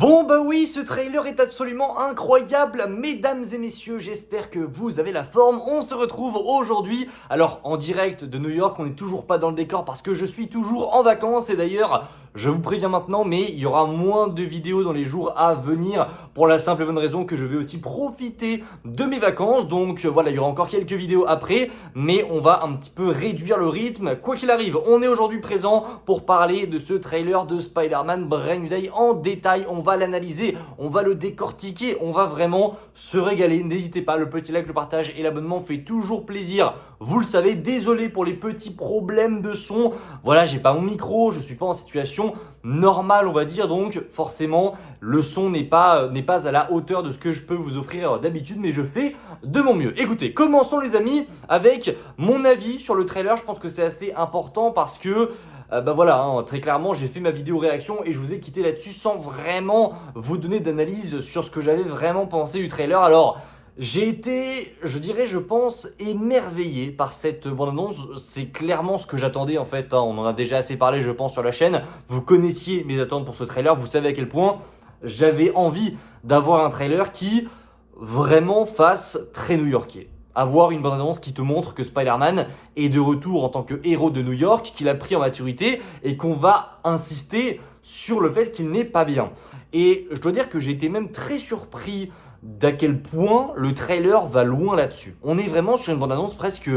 Bon bah oui, ce trailer est absolument incroyable, mesdames et messieurs, j'espère que vous avez la forme. On se retrouve aujourd'hui, alors en direct de New York, on n'est toujours pas dans le décor parce que je suis toujours en vacances et d'ailleurs, je vous préviens maintenant, mais il y aura moins de vidéos dans les jours à venir pour la simple et bonne raison que je vais aussi profiter de mes vacances. Donc voilà, il y aura encore quelques vidéos après, mais on va un petit peu réduire le rythme. Quoi qu'il arrive, on est aujourd'hui présent pour parler de ce trailer de Spider-Man Brand New Day en détail. On va l'analyser, on va le décortiquer, on va vraiment se régaler. N'hésitez pas, le petit like, le partage et l'abonnement fait toujours plaisir. Vous le savez, désolé pour les petits problèmes de son. Voilà, j'ai pas mon micro, je suis pas en situation normale, on va dire, donc forcément le son n'est pas à la hauteur de ce que je peux vous offrir d'habitude, mais je fais de mon mieux. Écoutez, commençons les amis avec mon avis sur le trailer. Je pense que c'est assez important parce que bah voilà, très clairement, j'ai fait ma vidéo réaction et je vous ai quitté là-dessus sans vraiment vous donner d'analyse sur ce que j'avais vraiment pensé du trailer. Alors, j'ai été, je dirais, je pense, émerveillé par cette bande-annonce. C'est clairement ce que j'attendais en fait. On en a déjà assez parlé, je pense, sur la chaîne. Vous connaissiez mes attentes pour ce trailer. Vous savez à quel point j'avais envie d'avoir un trailer qui vraiment fasse très new-yorkais. Avoir une bande-annonce qui te montre que Spider-Man est de retour en tant que héros de New York, qu'il a pris en maturité et qu'on va insister sur le fait qu'il n'est pas bien. Et je dois dire que j'ai été même très surpris d'à quel point le trailer va loin là-dessus. On est vraiment sur une bande-annonce presque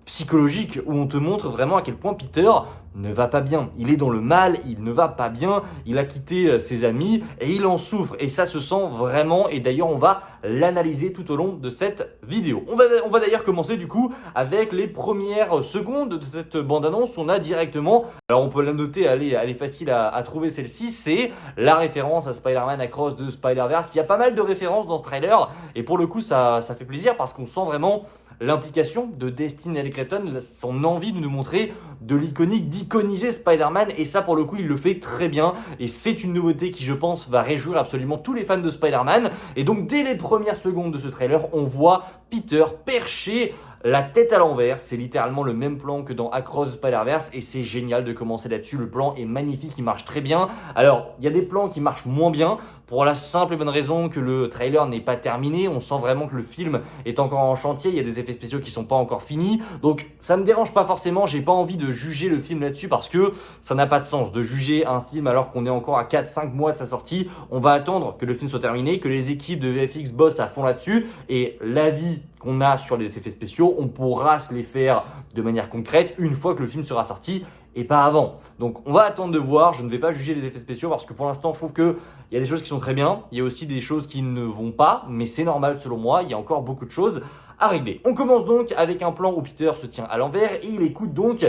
psychologique où on te montre vraiment à quel point Peter ne va pas bien. Il est dans le mal, il ne va pas bien, il a quitté ses amis et il en souffre. Et ça se sent vraiment, et d'ailleurs on va l'analyser tout au long de cette vidéo. On va d'ailleurs commencer du coup avec les premières secondes de cette bande-annonce. On a directement, alors on peut la noter, elle est facile à trouver celle-ci, c'est la référence à Spider-Man Across the Spider-Verse. Il y a pas mal de références dans ce trailer et pour le coup ça fait plaisir parce qu'on sent vraiment l'implication de Destin Cretton, son envie de nous montrer de l'iconique, d'iconiser Spider-Man, et ça pour le coup il le fait très bien et c'est une nouveauté qui je pense va réjouir absolument tous les fans de Spider-Man. Et donc dès les premières secondes de ce trailer on voit Peter perché la tête à l'envers, c'est littéralement le même plan que dans Across the Spider-Verse et c'est génial de commencer là-dessus. Le plan est magnifique, il marche très bien. Alors, il y a des plans qui marchent moins bien pour la simple et bonne raison que le trailer n'est pas terminé. On sent vraiment que le film est encore en chantier, il y a des effets spéciaux qui sont pas encore finis. Donc, ça me dérange pas forcément, j'ai pas envie de juger le film là-dessus parce que ça n'a pas de sens de juger un film alors qu'on est encore à 4-5 mois de sa sortie. On va attendre que le film soit terminé, que les équipes de VFX bossent à fond là-dessus et l'avis qu'on a sur les effets spéciaux, on pourra se les faire de manière concrète une fois que le film sera sorti et pas avant. Donc on va attendre de voir, je ne vais pas juger les effets spéciaux parce que pour l'instant je trouve qu'il y a des choses qui sont très bien, il y a aussi des choses qui ne vont pas, mais c'est normal selon moi, il y a encore beaucoup de choses à régler. On commence donc avec un plan où Peter se tient à l'envers et il écoute donc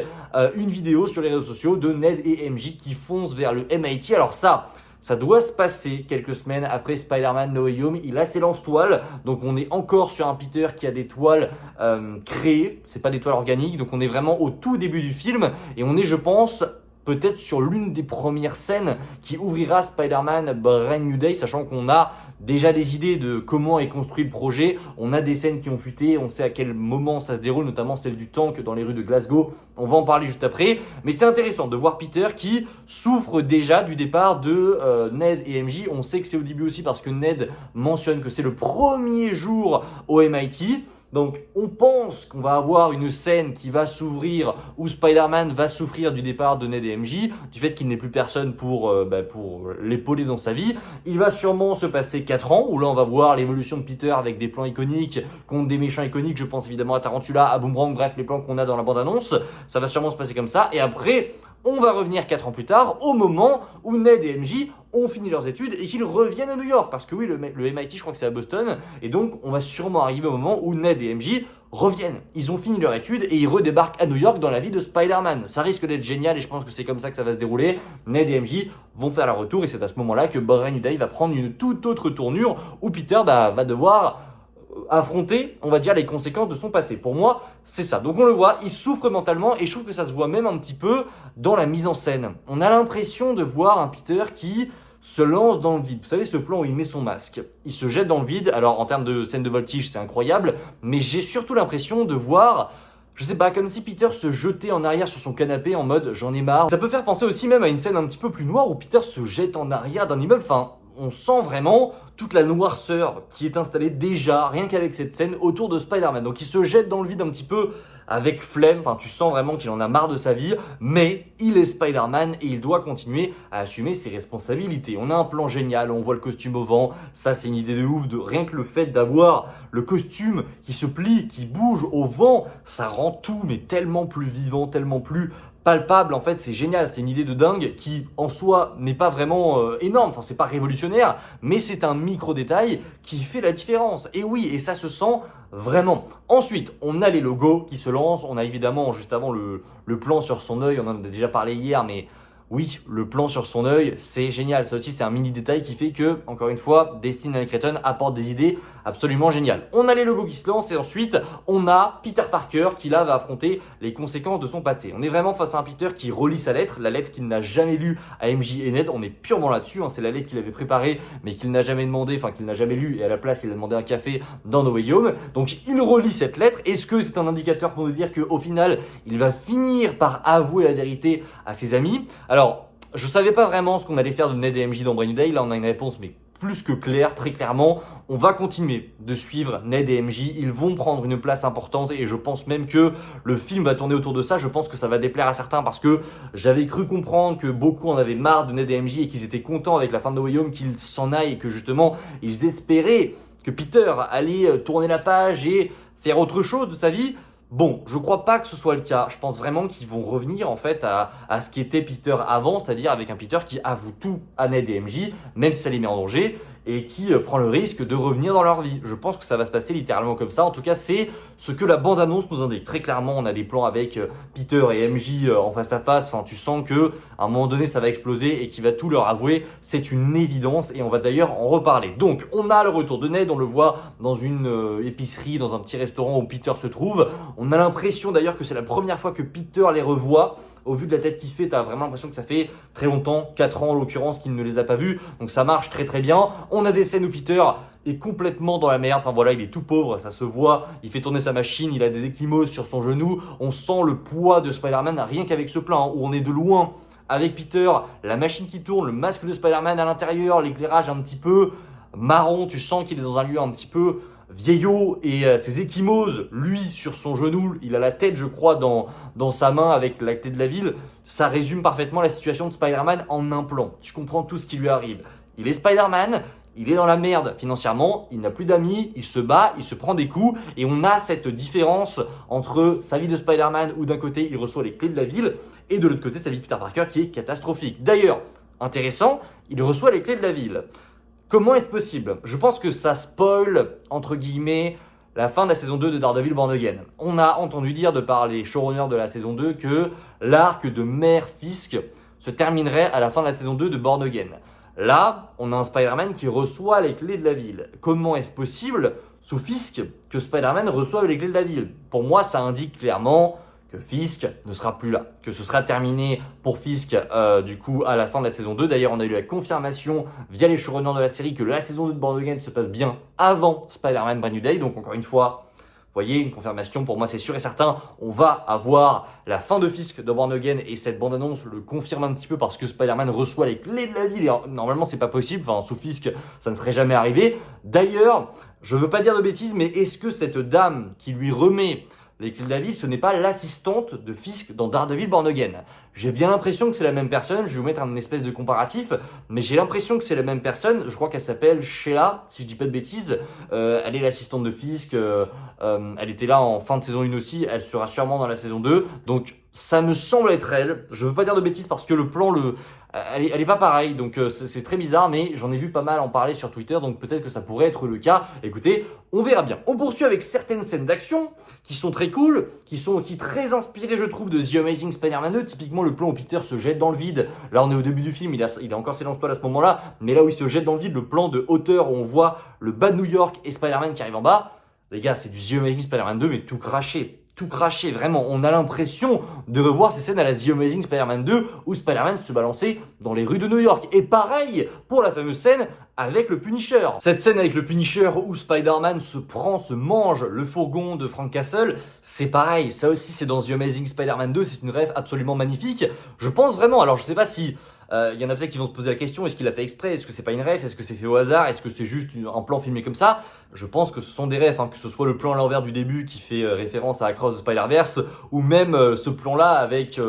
une vidéo sur les réseaux sociaux de Ned et MJ qui foncent vers le MIT. Alors ça doit se passer quelques semaines après Spider-Man No Way Home. Il a ses lance-toiles, donc on est encore sur un Peter qui a des toiles créées, c'est pas des toiles organiques, donc on est vraiment au tout début du film et on est, je pense, peut-être sur l'une des premières scènes qui ouvrira Spider-Man Brand New Day, sachant qu'on a déjà des idées de comment est construit le projet. On a des scènes qui ont fuité, on sait à quel moment ça se déroule, notamment celle du tank dans les rues de Glasgow. On va en parler juste après. Mais c'est intéressant de voir Peter qui souffre déjà du départ de Ned et MJ. On sait que c'est au début aussi parce que Ned mentionne que c'est le premier jour au MIT. Donc on pense qu'on va avoir une scène qui va s'ouvrir où Spider-Man va souffrir du départ de Ned et MJ, du fait qu'il n'ait plus personne pour l'épauler dans sa vie. Il va sûrement se passer 4 ans où là on va voir l'évolution de Peter avec des plans iconiques contre des méchants iconiques. Je pense évidemment à Tarantula, à Boomerang, bref les plans qu'on a dans la bande-annonce. Ça va sûrement se passer comme ça et après on va revenir 4 ans plus tard au moment où Ned et MJ ont fini leurs études et qu'ils reviennent à New York. Parce que oui, le MIT, je crois que c'est à Boston. Et donc, on va sûrement arriver au moment où Ned et MJ reviennent. Ils ont fini leur étude et ils redébarquent à New York dans la vie de Spider-Man. Ça risque d'être génial et je pense que c'est comme ça que ça va se dérouler. Ned et MJ vont faire leur retour et c'est à ce moment-là que Brand New Day va prendre une toute autre tournure où Peter va devoir affronter, on va dire, les conséquences de son passé. Pour moi, c'est ça. Donc on le voit, il souffre mentalement et je trouve que ça se voit même un petit peu dans la mise en scène. On a l'impression de voir un Peter qui se lance dans le vide. Vous savez, ce plan où il met son masque, il se jette dans le vide. Alors en termes de scène de voltige, c'est incroyable, mais j'ai surtout l'impression de voir, je sais pas, comme si Peter se jetait en arrière sur son canapé en mode j'en ai marre. Ça peut faire penser aussi même à une scène un petit peu plus noire où Peter se jette en arrière d'un immeuble. Enfin, on sent vraiment toute la noirceur qui est installée déjà, rien qu'avec cette scène, autour de Spider-Man. Donc il se jette dans le vide un petit peu avec flemme, enfin tu sens vraiment qu'il en a marre de sa vie, mais il est Spider-Man et il doit continuer à assumer ses responsabilités. On a un plan génial, on voit le costume au vent, ça c'est une idée de ouf, de rien que le fait d'avoir le costume qui se plie, qui bouge au vent, ça rend tout mais tellement plus vivant, tellement plus palpable. En fait, c'est génial, c'est une idée de dingue qui en soi n'est pas vraiment énorme, enfin c'est pas révolutionnaire, mais c'est un micro détail qui fait la différence. Et oui, et ça se sent vraiment. Ensuite, on a les logos qui se lancent, on a évidemment juste avant le plan sur son œil, on en a déjà parlé hier, mais oui, le plan sur son œil, c'est génial. Ça aussi, c'est un mini détail qui fait que, encore une fois, Destin et Creighton apportent des idées absolument géniales. On a les logos qui se lancent et ensuite, on a Peter Parker qui là va affronter les conséquences de son passé. On est vraiment face à un Peter qui relit sa lettre, la lettre qu'il n'a jamais lue à MJ et Ned. On est purement là-dessus, hein. C'est la lettre qu'il avait préparée mais qu'il n'a jamais demandé, enfin qu'il n'a jamais lue et à la place, il a demandé un café dans No Way Home. Donc, il relit cette lettre. Est-ce que c'est un indicateur pour nous dire qu'au final, il va finir par avouer la vérité à ses amis? Alors, je savais pas vraiment ce qu'on allait faire de Ned et MJ dans Brand New Day. Là, on a une réponse, mais plus que claire, très clairement. On va continuer de suivre Ned et MJ. Ils vont prendre une place importante et je pense même que le film va tourner autour de ça. Je pense que ça va déplaire à certains parce que j'avais cru comprendre que beaucoup en avaient marre de Ned et MJ et qu'ils étaient contents avec la fin de No Way Home qu'ils s'en aillent et que justement, ils espéraient que Peter allait tourner la page et faire autre chose de sa vie. Bon, je crois pas que ce soit le cas. Je pense vraiment qu'ils vont revenir en fait à ce qu'était Peter avant, c'est-à-dire avec un Peter qui avoue tout à Ned et MJ, même si ça les met en danger, et qui prend le risque de revenir dans leur vie. Je pense que ça va se passer littéralement comme ça. En tout cas, c'est ce que la bande-annonce nous indique. Très clairement, on a des plans avec Peter et MJ en face à face. Enfin, tu sens que à un moment donné, ça va exploser et qu'il va tout leur avouer. C'est une évidence et on va d'ailleurs en reparler. Donc, on a le retour de Ned. On le voit dans une épicerie, dans un petit restaurant où Peter se trouve. On a l'impression d'ailleurs que c'est la première fois que Peter les revoit. Au vu de la tête qu'il fait, t'as vraiment l'impression que ça fait très longtemps, 4 ans en l'occurrence, qu'il ne les a pas vus. Donc ça marche très très bien. On a des scènes où Peter est complètement dans la merde. Enfin voilà, il est tout pauvre, ça se voit. Il fait tourner sa machine, il a des ecchymoses sur son genou. On sent le poids de Spider-Man rien qu'avec ce plan, hein, où on est de loin avec Peter, la machine qui tourne, le masque de Spider-Man à l'intérieur, l'éclairage un petit peu marron. Tu sens qu'il est dans un lieu un petit peu vieillot et ses ecchymoses, lui sur son genou, il a la tête je crois dans sa main avec la clé de la ville, ça résume parfaitement la situation de Spider-Man en un plan. Tu comprends tout ce qui lui arrive. Il est Spider-Man, il est dans la merde financièrement, il n'a plus d'amis, il se bat, il se prend des coups et on a cette différence entre sa vie de Spider-Man où d'un côté il reçoit les clés de la ville et de l'autre côté sa vie de Peter Parker qui est catastrophique. D'ailleurs, intéressant, il reçoit les clés de la ville. Comment est-ce possible? Je pense que ça spoil, entre guillemets, la fin de la saison 2 de Daredevil Born Again. On a entendu dire de par les showrunners de la saison 2 que l'arc de Mère Fisk se terminerait à la fin de la saison 2 de Born Again. Là, on a un Spider-Man qui reçoit les clés de la ville. Comment est-ce possible, sous Fisk, que Spider-Man reçoive les clés de la ville? Pour moi, ça indique clairement que Fisk ne sera plus là, que ce sera terminé pour Fisk du coup à la fin de la saison 2. D'ailleurs, on a eu la confirmation via les showrunners de la série que la saison 2 de Born Again se passe bien avant Spider-Man Brand New Day. Donc encore une fois, vous voyez, une confirmation, pour moi c'est sûr et certain, on va avoir la fin de Fisk de Born Again et cette bande-annonce le confirme un petit peu parce que Spider-Man reçoit les clés de la ville et normalement c'est pas possible, enfin sous Fisk ça ne serait jamais arrivé. D'ailleurs, je veux pas dire de bêtises, mais est-ce que cette dame qui lui remet les clés de la ville, ce n'est pas l'assistante de Fisk dans Daredevil Born Again? J'ai bien l'impression que c'est la même personne, je vais vous mettre un espèce de comparatif, mais j'ai l'impression que c'est la même personne, je crois qu'elle s'appelle Sheila, si je dis pas de bêtises, elle est l'assistante de Fisk, elle était là en fin de saison 1 aussi, elle sera sûrement dans la saison 2, donc ça me semble être elle, je veux pas dire de bêtises parce que le plan, elle est pas pareille, donc c'est très bizarre, mais j'en ai vu pas mal en parler sur Twitter, donc peut-être que ça pourrait être le cas. Écoutez, on verra bien. On poursuit avec certaines scènes d'action qui sont très cool, qui sont aussi très inspirées, je trouve, de The Amazing Spider-Man 2. Typiquement, le plan où Peter se jette dans le vide. Là, on est au début du film, il a encore ses lance-toiles à ce moment-là, mais là où il se jette dans le vide, le plan de hauteur où on voit le bas de New York et Spider-Man qui arrive en bas. Les gars, c'est du The Amazing Spider-Man 2, mais tout craché. Tout craché, vraiment. On a l'impression de revoir ces scènes à la The Amazing Spider-Man 2 où Spider-Man se balançait dans les rues de New York. Et pareil pour la fameuse scène avec le Punisher. Cette scène avec le Punisher où Spider-Man se mange le fourgon de Frank Castle, c'est pareil. Ça aussi, c'est dans The Amazing Spider-Man 2. C'est une rêve absolument magnifique. Je pense vraiment, alors je sais pas si Il y en a peut-être qui vont se poser la question, est-ce qu'il a fait exprès? Est-ce que c'est pas une ref? Est-ce que c'est fait au hasard? Est-ce que c'est juste un plan filmé comme ça? Je pense que ce sont des refs, hein, que ce soit le plan à l'envers du début qui fait référence à Across the Spider-Verse, ou même ce plan-là avec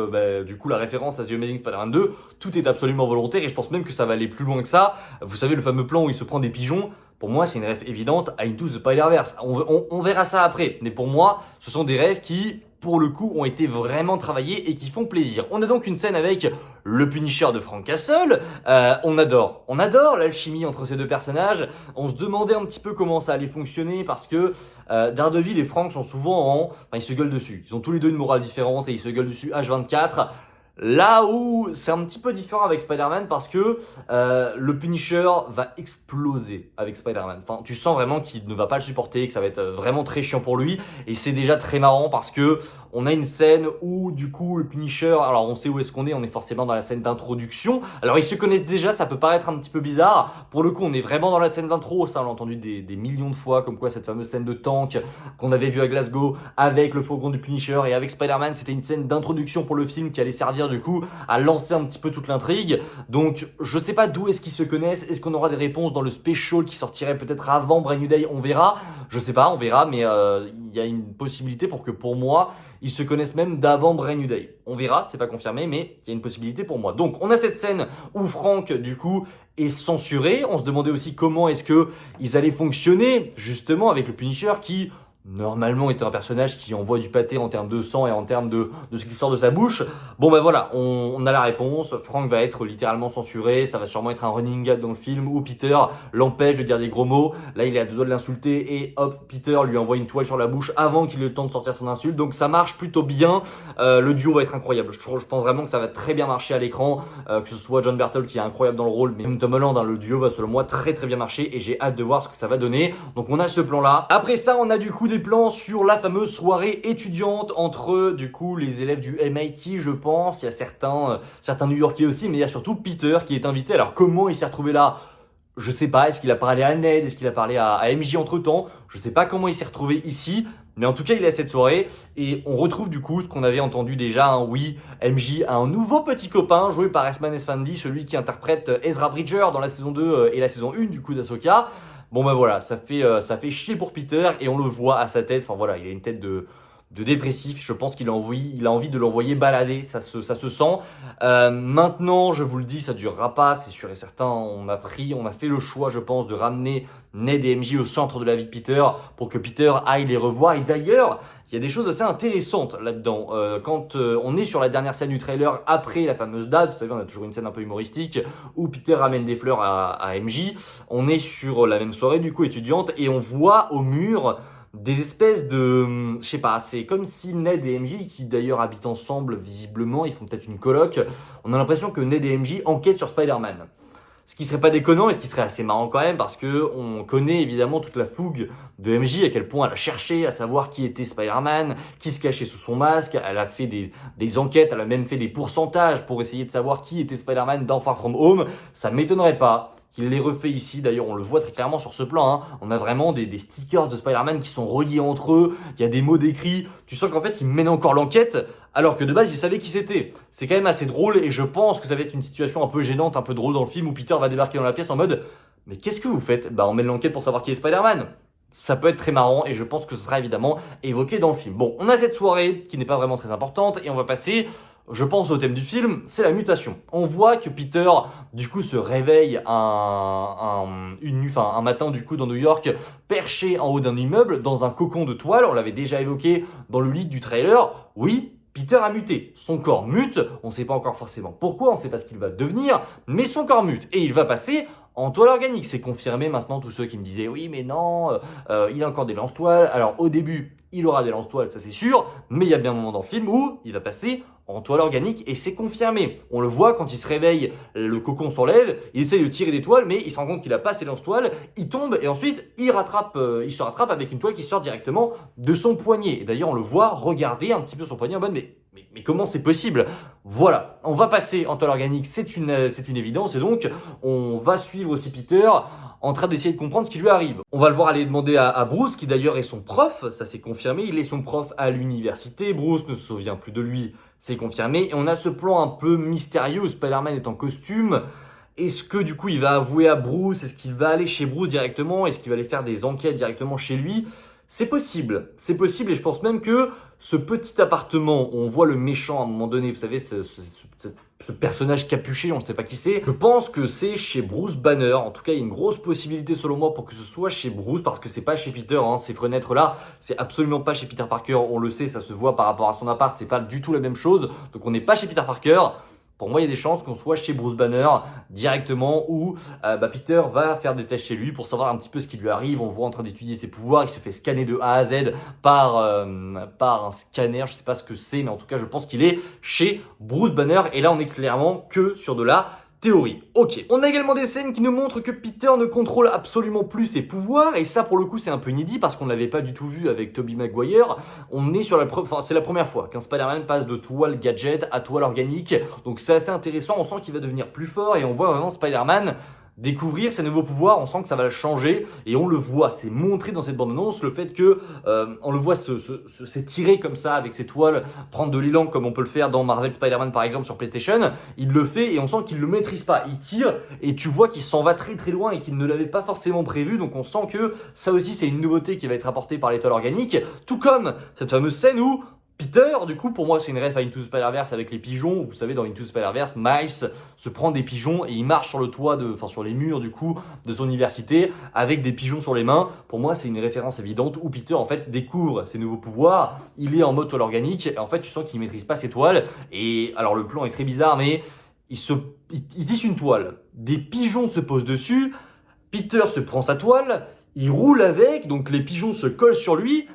du coup la référence à The Amazing Spider-Man 2. Tout est absolument volontaire et je pense même que ça va aller plus loin que ça. Vous savez, le fameux plan où il se prend des pigeons, pour moi c'est une ref évidente à Into the Spider-Verse. On verra ça après, mais pour moi ce sont des refs qui, pour le coup, ont été vraiment travaillés et qui font plaisir. On a donc une scène avec le Punisher de Frank Castle. On adore l'alchimie entre ces deux personnages. On se demandait un petit peu comment ça allait fonctionner parce que Daredevil et Frank sont souvent ils se gueulent dessus. Ils ont tous les deux une morale différente et ils se gueulent dessus H24. Là où c'est un petit peu différent avec Spider-Man parce que le Punisher va exploser avec Spider-Man. Enfin, tu sens vraiment qu'il ne va pas le supporter, que ça va être vraiment très chiant pour lui. Et c'est déjà très marrant parce que on a une scène où du coup le Punisher, alors on sait où est-ce qu'on est, on est forcément dans la scène d'introduction. Alors ils se connaissent déjà, ça peut paraître un petit peu bizarre. Pour le coup, on est vraiment dans la scène d'intro, ça on l'a entendu des millions de fois, comme quoi cette fameuse scène de tank qu'on avait vue à Glasgow avec le faucon du Punisher et avec Spider-Man, c'était une scène d'introduction pour le film qui allait servir du coup à lancer un petit peu toute l'intrigue. Donc je sais pas d'où est-ce qu'ils se connaissent, est-ce qu'on aura des réponses dans le special qui sortirait peut-être avant Brand New Day, on verra. Je sais pas, on verra, mais il y a une possibilité pour que pour moi ils se connaissent même d'avant Brand New Day. On verra, c'est pas confirmé, mais il y a une possibilité pour moi. Donc on a cette scène où Frank du coup est censuré. On se demandait aussi comment est-ce que ils allaient fonctionner justement avec le Punisher qui normalement est un personnage qui envoie du pâté en termes de sang et en termes de ce qui sort de sa bouche. Bon ben voilà, on a la réponse. Frank va être littéralement censuré. Ça va sûrement être un running gag dans le film où Peter l'empêche de dire des gros mots. Là il est à deux doigts de l'insulter et hop, Peter lui envoie une toile sur la bouche avant qu'il ait le temps de sortir son insulte. Donc ça marche plutôt bien. Le duo va être incroyable. Je pense vraiment que ça va très bien marcher à l'écran. Que ce soit John Berthold qui est incroyable dans le rôle, mais même Tom Holland, le duo va selon moi très bien marcher et j'ai hâte de voir ce que ça va donner. Donc on a ce plan là. Après ça on a du coup des plans sur la fameuse soirée étudiante entre du coup les élèves du MIT, je pense. Il y a certains New-Yorkais aussi, mais il y a surtout Peter qui est invité. Alors comment il s'est retrouvé là? Je sais pas. Est-ce qu'il a parlé à Ned? Est-ce qu'il a parlé à MJ entre temps? Je sais pas comment il s'est retrouvé ici. Mais en tout cas, il est à cette soirée et on retrouve du coup ce qu'on avait entendu déjà. Hein, oui, MJ a un nouveau petit copain joué par Esman Esfandi, celui qui interprète Ezra Bridger dans la saison 2 et la saison 1 du coup d'Ahsoka. Bon ben voilà, ça fait chier pour Peter et on le voit à sa tête. Enfin voilà, il a une tête de dépressif. Je pense qu'il a envie de l'envoyer balader. Ça se sent. Maintenant, je vous le dis, ça durera pas, c'est sûr et certain. On a fait le choix, je pense, de ramener Ned et MJ au centre de la vie de Peter pour que Peter aille les revoir. Et d'ailleurs, il y a des choses assez intéressantes là-dedans. Quand on est sur la dernière scène du trailer, après la fameuse date, vous savez, on a toujours une scène un peu humoristique où Peter ramène des fleurs à MJ. On est sur la même soirée du coup étudiante et on voit au mur des espèces de, je sais pas, c'est comme si Ned et MJ, qui d'ailleurs habitent ensemble visiblement, ils font peut-être une coloc, on a l'impression que Ned et MJ enquêtent sur Spider-Man. Ce qui serait pas déconnant et ce qui serait assez marrant quand même parce que on connaît évidemment toute la fougue de MJ, à quel point elle a cherché à savoir qui était Spider-Man, qui se cachait sous son masque, elle a fait des enquêtes, elle a même fait des pourcentages pour essayer de savoir qui était Spider-Man dans Far From Home. Ça m'étonnerait pas qu'il les refait ici. D'ailleurs, on le voit très clairement sur ce plan. Hein. On a vraiment des stickers de Spider-Man qui sont reliés entre eux. Il y a des mots décrits. Tu sens qu'en fait, ils mènent encore l'enquête, alors que de base, ils savaient qui c'était. C'est quand même assez drôle et je pense que ça va être une situation un peu gênante, un peu drôle dans le film où Peter va débarquer dans la pièce en mode « Mais qu'est-ce que vous faites ?» Bah, on mène l'enquête pour savoir qui est Spider-Man. Ça peut être très marrant et je pense que ce sera évidemment évoqué dans le film. Bon, on a cette soirée qui n'est pas vraiment très importante et on va passer... Je pense au thème du film, c'est la mutation. On voit que Peter, du coup, se réveille un matin, du coup, dans New York, perché en haut d'un immeuble, dans un cocon de toile. On l'avait déjà évoqué dans le leak du trailer. Oui, Peter a muté. Son corps mute. On ne sait pas encore forcément pourquoi, on ne sait pas ce qu'il va devenir, mais son corps mute. Et il va passer en toile organique. C'est confirmé maintenant, tous ceux qui me disaient, oui, mais non, il a encore des lance-toiles. Alors, au début, il aura des lance-toiles, ça c'est sûr, mais il y a bien un moment dans le film où il va passer en toile organique et c'est confirmé. On le voit quand il se réveille, le cocon s'enlève, il essaie de tirer des toiles, mais il se rend compte qu'il a pas ses lance-toiles, il tombe et ensuite il se rattrape avec une toile qui sort directement de son poignet. Et d'ailleurs on le voit regarder un petit peu son poignet en mode mais comment c'est possible? Voilà, on va passer en toile organique, c'est une évidence et donc on va suivre aussi Peter en train d'essayer de comprendre ce qui lui arrive. On va le voir aller demander à Bruce, qui d'ailleurs est son prof, ça c'est confirmé, il est son prof à l'université. Bruce ne se souvient plus de lui, c'est confirmé. Et on a ce plan un peu mystérieux où Spider-Man est en costume. Est-ce que du coup il va avouer à Bruce? Est-ce qu'il va aller chez Bruce directement? Est-ce qu'il va aller faire des enquêtes directement chez lui? C'est possible et je pense même que ce petit appartement où on voit le méchant à un moment donné, vous savez, ce personnage capuché, on ne sait pas qui c'est, je pense que c'est chez Bruce Banner. En tout cas, il y a une grosse possibilité selon moi pour que ce soit chez Bruce, parce que c'est pas chez Peter, hein. Ces fenêtres-là, c'est absolument pas chez Peter Parker, on le sait, ça se voit par rapport à son appart, c'est pas du tout la même chose, donc on n'est pas chez Peter Parker. Pour moi, il y a des chances qu'on soit chez Bruce Banner directement où Peter va faire des tests chez lui pour savoir un petit peu ce qui lui arrive. On le voit en train d'étudier ses pouvoirs. Il se fait scanner de A à Z par un scanner. Je sais pas ce que c'est, mais en tout cas, je pense qu'il est chez Bruce Banner. Et là, on est clairement que sur de la théorie. Ok, on a également des scènes qui nous montrent que Peter ne contrôle absolument plus ses pouvoirs, et ça pour le coup c'est un peu inédit parce qu'on ne l'avait pas du tout vu avec Tobey Maguire. On est sur c'est la première fois qu'un Spider-Man passe de toile gadget à toile organique, donc c'est assez intéressant, on sent qu'il va devenir plus fort et on voit vraiment Spider-Man découvrir ses nouveaux pouvoirs, on sent que ça va le changer et on le voit, c'est montré dans cette bande-annonce le fait que on le voit s'étirer comme ça avec ses toiles, prendre de l'élan comme on peut le faire dans Marvel Spider-Man par exemple sur PlayStation. Il le fait et on sent qu'il le maîtrise pas, il tire et tu vois qu'il s'en va très très loin et qu'il ne l'avait pas forcément prévu, donc on sent que ça aussi c'est une nouveauté qui va être apportée par les toiles organiques, tout comme cette fameuse scène où Peter, du coup, pour moi, c'est une ref à Into the Spider-Verse avec les pigeons. Vous savez, dans Into the Spider-Verse, Miles se prend des pigeons et il marche sur le toit sur les murs, du coup, de son université avec des pigeons sur les mains. Pour moi, c'est une référence évidente où Peter, en fait, découvre ses nouveaux pouvoirs. Il est en mode toile organique et en fait, tu sens qu'il maîtrise pas ses toiles. Et alors, le plan est très bizarre, mais il tisse une toile. Des pigeons se posent dessus. Peter se prend sa toile. Il roule avec, donc les pigeons se collent sur lui.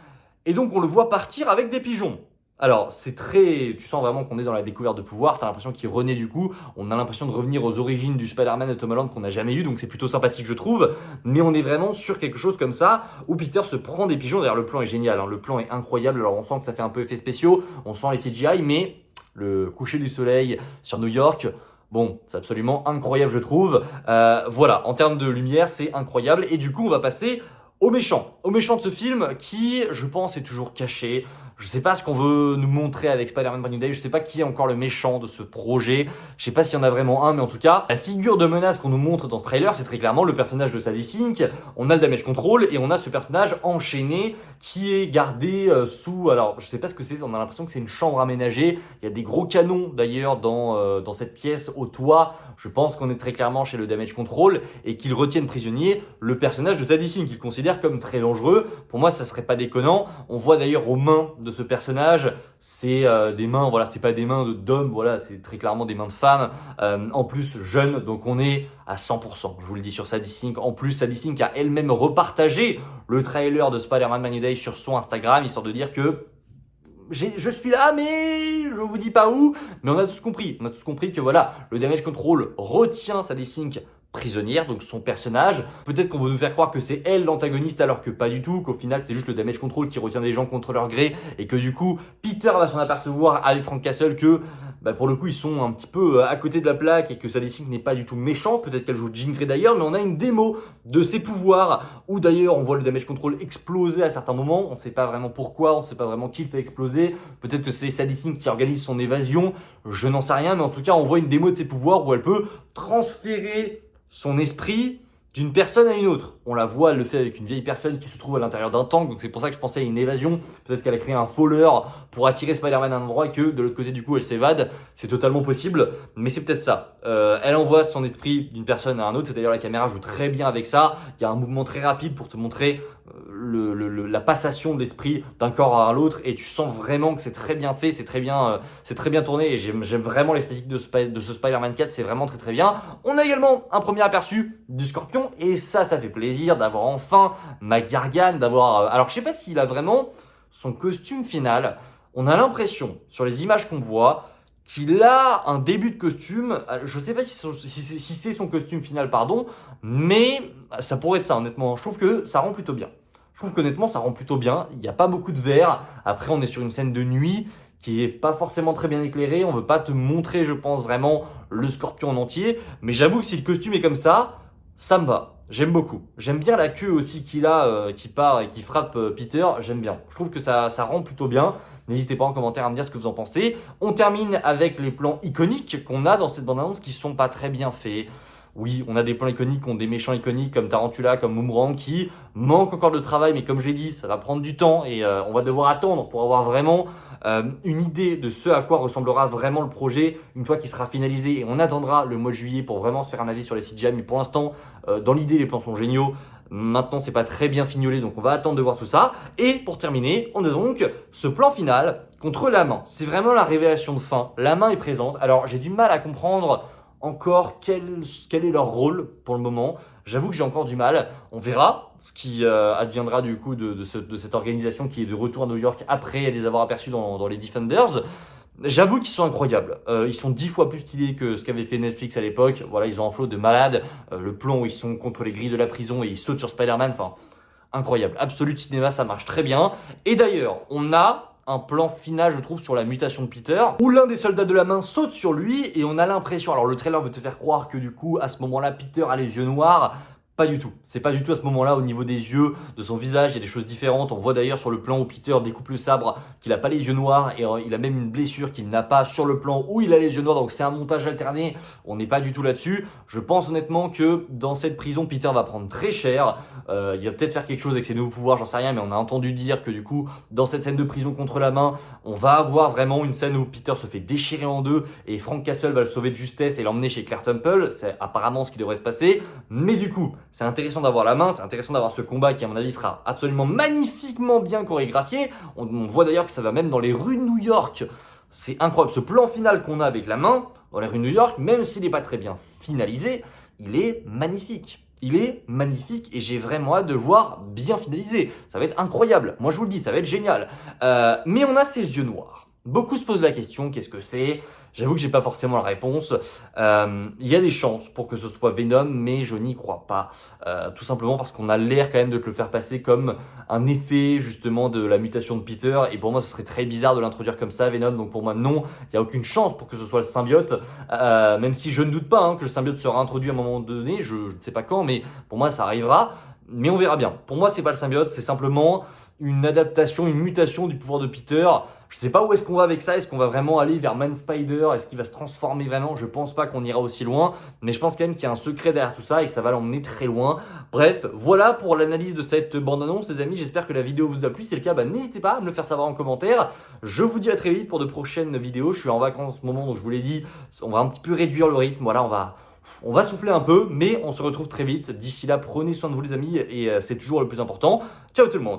Et donc, on le voit partir avec des pigeons. Alors, tu sens vraiment qu'on est dans la découverte de pouvoir, t'as l'impression qu'il renaît du coup, on a l'impression de revenir aux origines du Spider-Man de Tom Holland qu'on n'a jamais eu, donc c'est plutôt sympathique je trouve, mais on est vraiment sur quelque chose comme ça, où Peter se prend des pigeons. D'ailleurs le plan est génial, hein. Le plan est incroyable, alors on sent que ça fait un peu effet spéciaux, on sent les CGI, mais le coucher du soleil sur New York, bon, c'est absolument incroyable je trouve. Voilà, en termes de lumière, c'est incroyable, et du coup on va passer au méchant de ce film qui, je pense, est toujours caché. Je sais pas ce qu'on veut nous montrer avec Spider-Man Brand New Day, je sais pas qui est encore le méchant de ce projet, je sais pas s'il y en a vraiment un, mais en tout cas, la figure de menace qu'on nous montre dans ce trailer, c'est très clairement le personnage de Sadie Sink. On a le damage control et on a ce personnage enchaîné qui est gardé sous, alors je sais pas ce que c'est, on a l'impression que c'est une chambre aménagée, il y a des gros canons d'ailleurs dans cette pièce au toit. Je pense qu'on est très clairement chez le damage control et qu'ils retiennent prisonnier le personnage de Sadie Sink, qu'ils considèrent comme très dangereux. Pour moi, ça serait pas déconnant. On voit d'ailleurs aux mains de ce personnage, c'est des mains, voilà, c'est pas des mains d'homme, voilà, c'est très clairement des mains de femme. En plus, jeune, donc on est à 100%, je vous le dis, sur Sadie Sink. En plus, Sadie Sink a elle-même repartagé le trailer de Spider-Man Brand New Day sur son Instagram, histoire de dire que je suis là, mais je vous dis pas où. Mais on a tous compris. On a tous compris que voilà, le damage control retient Sadie Sink prisonnière, donc son personnage. Peut-être qu'on veut nous faire croire que c'est elle l'antagoniste alors que pas du tout, qu'au final c'est juste le damage control qui retient des gens contre leur gré et que du coup Peter va s'en apercevoir avec Frank Castle que pour le coup ils sont un petit peu à côté de la plaque et que Sadie Sink n'est pas du tout méchant. Peut-être qu'elle joue Jean Grey d'ailleurs, mais on a une démo de ses pouvoirs où d'ailleurs on voit le damage control exploser à certains moments. On sait pas vraiment pourquoi, on sait pas vraiment qui le fait exploser. Peut-être que c'est Sadie Sink qui organise son évasion, je n'en sais rien, mais en tout cas on voit une démo de ses pouvoirs où elle peut transférer son esprit d'une personne à une autre. On la voit, elle le fait avec une vieille personne qui se trouve à l'intérieur d'un tank, donc c'est pour ça que je pensais à une évasion. Peut-être qu'elle a créé un faller pour attirer Spider-Man à un endroit et que de l'autre côté du coup elle s'évade. C'est totalement possible, mais c'est peut-être ça. Elle envoie son esprit d'une personne à un autre, et d'ailleurs la caméra joue très bien avec ça. Il y a un mouvement très rapide pour te montrer la passation de l'esprit d'un corps à l'autre, et tu sens vraiment que c'est très bien fait, c'est très bien tourné, et j'aime vraiment l'esthétique de ce Spider-Man 4, c'est vraiment très très bien. On a également un premier aperçu du Scorpion, et ça fait plaisir d'avoir enfin McGargan, d'avoir... Alors je sais pas s'il a vraiment son costume final, on a l'impression sur les images qu'on voit qu'il a un début de costume, je sais pas si c'est son costume final, pardon, mais ça pourrait être ça honnêtement, je trouve que ça rend plutôt bien. Je trouve qu'honnêtement ça rend plutôt bien, il n'y a pas beaucoup de verre, après on est sur une scène de nuit qui est pas forcément très bien éclairée, on veut pas te montrer je pense vraiment le Scorpion en entier, mais j'avoue que si le costume est comme ça me va. J'aime beaucoup. J'aime bien la queue aussi qu'il a, qui part et qui frappe Peter. J'aime bien. Je trouve que ça rend plutôt bien. N'hésitez pas en commentaire à me dire ce que vous en pensez. On termine avec les plans iconiques qu'on a dans cette bande-annonce qui sont pas très bien faits. Oui, on a des plans iconiques, on a des méchants iconiques comme Tarantula, comme Boomerang qui manquent encore de travail, mais comme j'ai dit, ça va prendre du temps et on va devoir attendre pour avoir vraiment une idée de ce à quoi ressemblera vraiment le projet une fois qu'il sera finalisé. Et on attendra le mois de juillet pour vraiment se faire un avis sur les CGI, mais pour l'instant, dans l'idée, les plans sont géniaux. Maintenant, c'est pas très bien fignolé, donc on va attendre de voir tout ça. Et pour terminer, on a donc ce plan final contre la main. C'est vraiment la révélation de fin. La main est présente. Alors, j'ai du mal à comprendre encore quel est leur rôle pour le moment. J'avoue que j'ai encore du mal. On verra ce qui adviendra du coup de cette organisation qui est de retour à New York après les avoir aperçus dans les Defenders. J'avoue qu'ils sont incroyables. Ils sont 10 fois plus stylés que ce qu'avait fait Netflix à l'époque. Voilà, ils ont un flow de malade. Le plan où ils sont contre les grilles de la prison et ils sautent sur Spider-Man. Enfin, incroyable. Absolute cinéma, ça marche très bien. Et d'ailleurs, on a un plan final, je trouve, sur la mutation de Peter, où l'un des soldats de la main saute sur lui et on a l'impression, alors le trailer veut te faire croire que du coup, à ce moment-là, Peter a les yeux noirs. Pas du tout. C'est pas du tout à ce moment-là au niveau des yeux, de son visage, il y a des choses différentes. On voit d'ailleurs sur le plan où Peter découpe le sabre qu'il a pas les yeux noirs et il a même une blessure qu'il n'a pas sur le plan où il a les yeux noirs. Donc c'est un montage alterné. On n'est pas du tout là-dessus. Je pense honnêtement que dans cette prison, Peter va prendre très cher. Il va peut-être faire quelque chose avec ses nouveaux pouvoirs, j'en sais rien, mais on a entendu dire que du coup, dans cette scène de prison contre la main, on va avoir vraiment une scène où Peter se fait déchirer en deux et Frank Castle va le sauver de justesse et l'emmener chez Claire Temple. C'est apparemment ce qui devrait se passer. Mais du coup, c'est intéressant d'avoir la main, c'est intéressant d'avoir ce combat qui à mon avis sera absolument magnifiquement bien chorégraphié. On voit d'ailleurs que ça va même dans les rues de New York. C'est incroyable, ce plan final qu'on a avec la main dans les rues de New York, même s'il n'est pas très bien finalisé, il est magnifique. Il est magnifique et j'ai vraiment hâte de le voir bien finalisé. Ça va être incroyable, moi je vous le dis, ça va être génial. Mais on a ces yeux noirs. Beaucoup se posent la question, qu'est-ce que c'est ? J'avoue que j'ai pas forcément la réponse. Il y a des chances pour que ce soit Venom, mais je n'y crois pas. Tout simplement parce qu'on a l'air quand même de te le faire passer comme un effet justement de la mutation de Peter. Et pour moi, ce serait très bizarre de l'introduire comme ça, Venom. Donc pour moi, non, il n'y a aucune chance pour que ce soit le symbiote. Même si je ne doute pas que le symbiote sera introduit à un moment donné. Je ne sais pas quand, mais pour moi, ça arrivera. Mais on verra bien. Pour moi, c'est pas le symbiote, c'est simplement une adaptation, une mutation du pouvoir de Peter. Je sais pas où est-ce qu'on va avec ça. Est-ce qu'on va vraiment aller vers Man Spider? Est-ce qu'il va se transformer vraiment? Je pense pas qu'on ira aussi loin, mais je pense quand même qu'il y a un secret derrière tout ça et que ça va l'emmener très loin. Bref, voilà pour l'analyse de cette bande-annonce, les amis. J'espère que la vidéo vous a plu. Si c'est le cas, n'hésitez pas à me le faire savoir en commentaire. Je vous dis à très vite pour de prochaines vidéos. Je suis en vacances en ce moment, donc je vous l'ai dit, on va un petit peu réduire le rythme. Voilà, on va souffler un peu, mais on se retrouve très vite. D'ici là, prenez soin de vous les amis et c'est toujours le plus important. Ciao tout le monde!